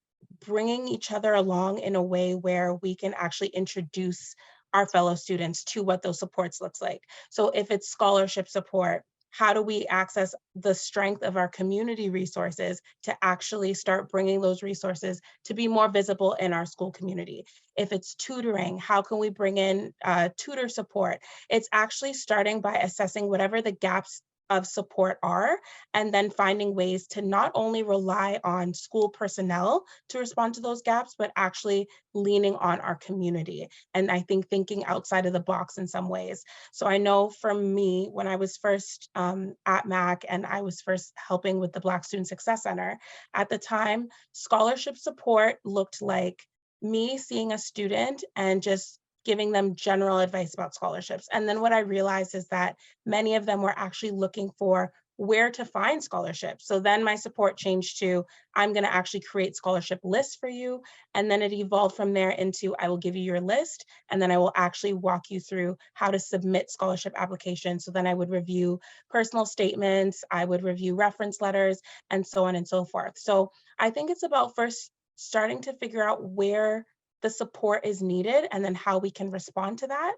Speaker 2: bringing each other along in a way where we can actually introduce our fellow students to what those supports looks like. So if it's scholarship support, how do we access the strength of our community resources to actually start bringing those resources to be more visible in our school community? If it's tutoring, how can we bring in tutor support? It's actually starting by assessing whatever the gaps of support are, and then finding ways to not only rely on school personnel to respond to those gaps, but actually leaning on our community. And I think thinking outside of the box in some ways. So I know for me, when I was first at MAC and I was first helping with the Black Student Success Center, at the time, scholarship support looked like me seeing a student and just giving them general advice about scholarships. And then what I realized is that many of them were actually looking for where to find scholarships. So then my support changed to, I'm going to actually create scholarship lists for you. And then it evolved from there into, I will give you your list, and then I will actually walk you through how to submit scholarship applications. So then I would review personal statements, I would review reference letters, and so on and so forth. So I think it's about first starting to figure out where the support is needed and then how we can respond to that.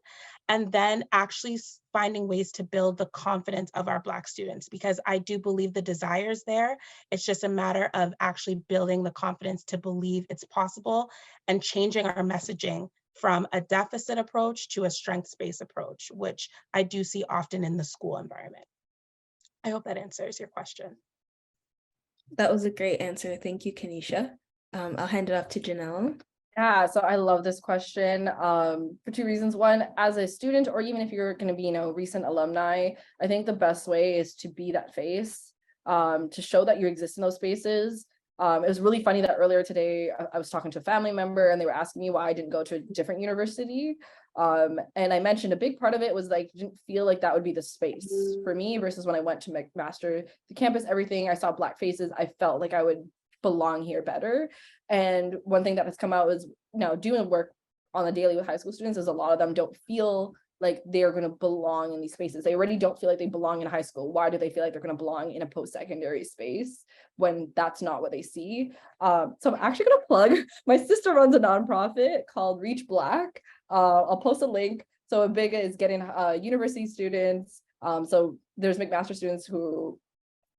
Speaker 2: And then actually finding ways to build the confidence of our Black students, because I do believe the desire is there. It's just a matter of actually building the confidence to believe it's possible and changing our messaging from a deficit approach to a strengths-based approach, which I do see often in the school environment. I hope that answers your question.
Speaker 1: That was a great answer. Thank you, Kennishia. I'll hand it off to Janelle.
Speaker 4: Yeah, so I love this question for two reasons. One, as a student, or even if you're going to be, recent alumni, I think the best way is to be that face, to show that you exist in those spaces. It was really funny that earlier today, I was talking to a family member and they were asking me why I didn't go to a different university. And I mentioned a big part of it was like, didn't feel like that would be the space for me versus when I went to McMaster, the campus, everything, I saw Black faces, I felt like I would belong here better. And one thing that has come out is, doing work on the daily with high school students is a lot of them don't feel like they're going to belong in these spaces. They already don't feel like they belong in high school. Why do they feel like they're going to belong in a post-secondary space when that's not what they see? So I'm actually going to plug, my sister runs a nonprofit called Reach Black. I'll post a link. So Abiga is getting university students. So there's McMaster students who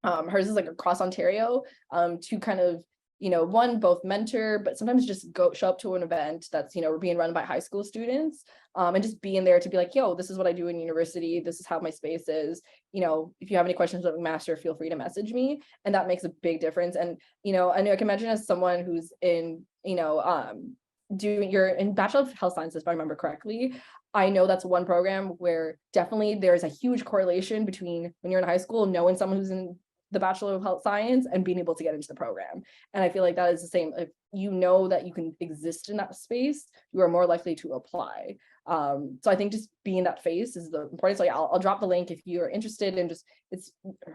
Speaker 4: hers is like across Ontario to kind of, one, both mentor, but sometimes just show up to an event that's, being run by high school students and just being there to be like, yo, this is what I do in university. This is how my space is. If you have any questions about McMaster, feel free to message me. And that makes a big difference. And, I know I can imagine as someone who's in, you're in Bachelor of Health Sciences, if I remember correctly. I know that's one program where definitely there's a huge correlation between when you're in high school, knowing someone who's in the Bachelor of Health Science and being able to get into the program. And I feel like that is the same. If you know that you can exist in that space, you are more likely to apply. So I think just being that face is the important. So I'll drop the link if you're interested in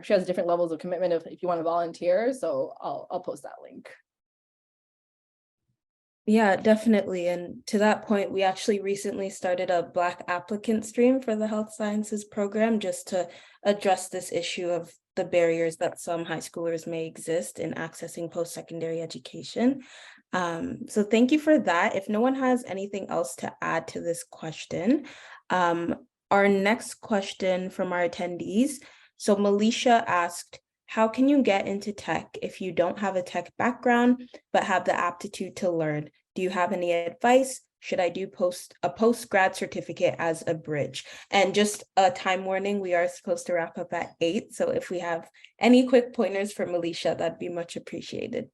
Speaker 4: she has different levels of commitment if you want to volunteer. So I'll post that link.
Speaker 1: Yeah, definitely. And to that point, we actually recently started a Black applicant stream for the health sciences program just to address this issue of the barriers that some high schoolers may exist in accessing post-secondary education. So thank you for that. If no one has anything else to add to this question, our next question from our attendees. So Melisha asked, how can you get into tech if you don't have a tech background, but have the aptitude to learn? Do you have any advice? Should I do a post-grad certificate as a bridge? And just a time warning, we are supposed to wrap up at 8. So if we have any quick pointers for Melisha, that'd be much appreciated.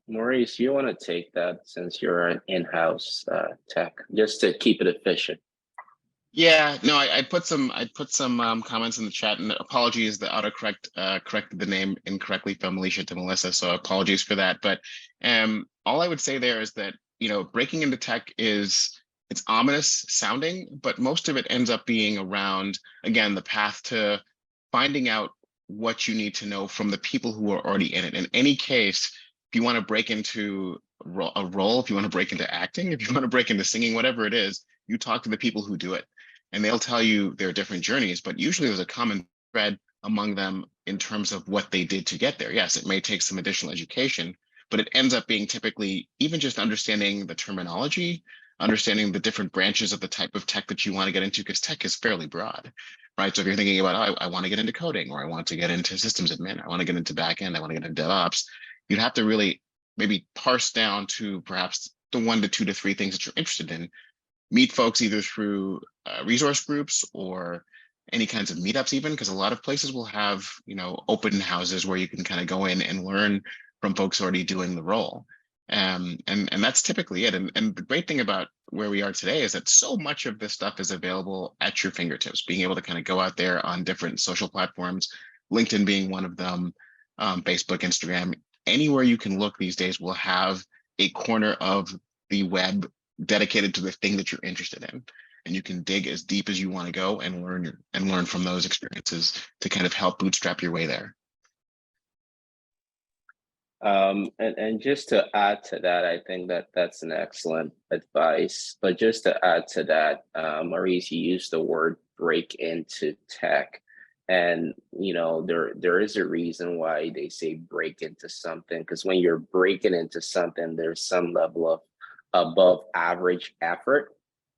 Speaker 3: Maurice, you want to take that since you're an in-house tech, just to keep it efficient.
Speaker 5: Yeah, no, I put some comments in the chat, and apologies, the autocorrect corrected the name incorrectly from Alicia to Melissa, so apologies for that. But all I would say there is that, you know, breaking into tech it's ominous sounding, but most of it ends up being around, again, the path to finding out what you need to know from the people who are already in it. In any case, if you want to break into a role, if you want to break into acting, if you want to break into singing, whatever it is, you talk to the people who do it. And they'll tell you their different journeys, but usually there's a common thread among them in terms of what they did to get there. Yes, it may take some additional education, but it ends up being typically even just understanding the terminology, understanding the different branches of the type of tech that you want to get into, because tech is fairly broad, right? So if you're thinking about, oh, I want to get into coding, or I want to get into systems admin, I want to get into backend, I want to get into DevOps, you'd have to really maybe parse down to perhaps the 1 to 2 to 3 things that you're interested in, meet folks either through resource groups or any kinds of meetups, even, because a lot of places will have, you know, open houses where you can kind of go in and learn from folks already doing the role. And that's typically it. And the great thing about where we are today is that so much of this stuff is available at your fingertips, being able to kind of go out there on different social platforms, LinkedIn being one of them, Facebook, Instagram, anywhere you can look these days will have a corner of the web dedicated to the thing that you're interested in. And you can dig as deep as you want to go and learn from those experiences to kind of help bootstrap your way there.
Speaker 3: And just to add to that, I think that's an excellent advice. But just to add to that, Maurice, you used the word break into tech. And, you know, there is a reason why they say break into something, because when you're breaking into something, there's some level of above average effort,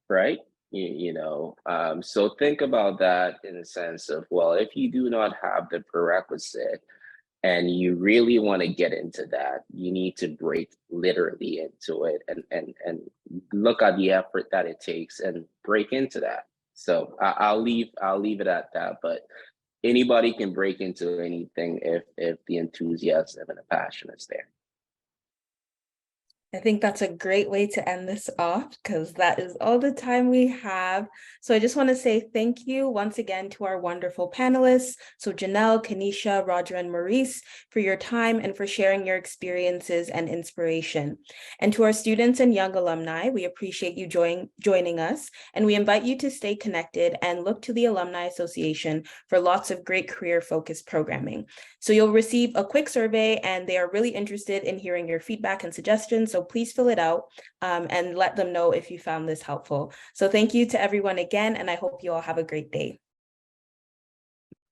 Speaker 3: right? So think about that in the sense of, well, if you do not have the prerequisite and you really want to get into that, you need to break literally into it and look at the effort that it takes and break into that. So I'll leave it at that. But anybody can break into anything if the enthusiasm and the passion is there.
Speaker 1: I think that's a great way to end this off, because that is all the time we have. So I just want to say thank you once again to our wonderful panelists. So Janelle, Kennishia, Roger, and Maurice, for your time and for sharing your experiences and inspiration. And to our students and young alumni, we appreciate you joining us. And we invite you to stay connected and look to the Alumni Association for lots of great career-focused programming. So you'll receive a quick survey, and they are really interested in hearing your feedback and suggestions. So please fill it out and let them know if you found this helpful. So thank you to everyone again, and I hope you all have a great day.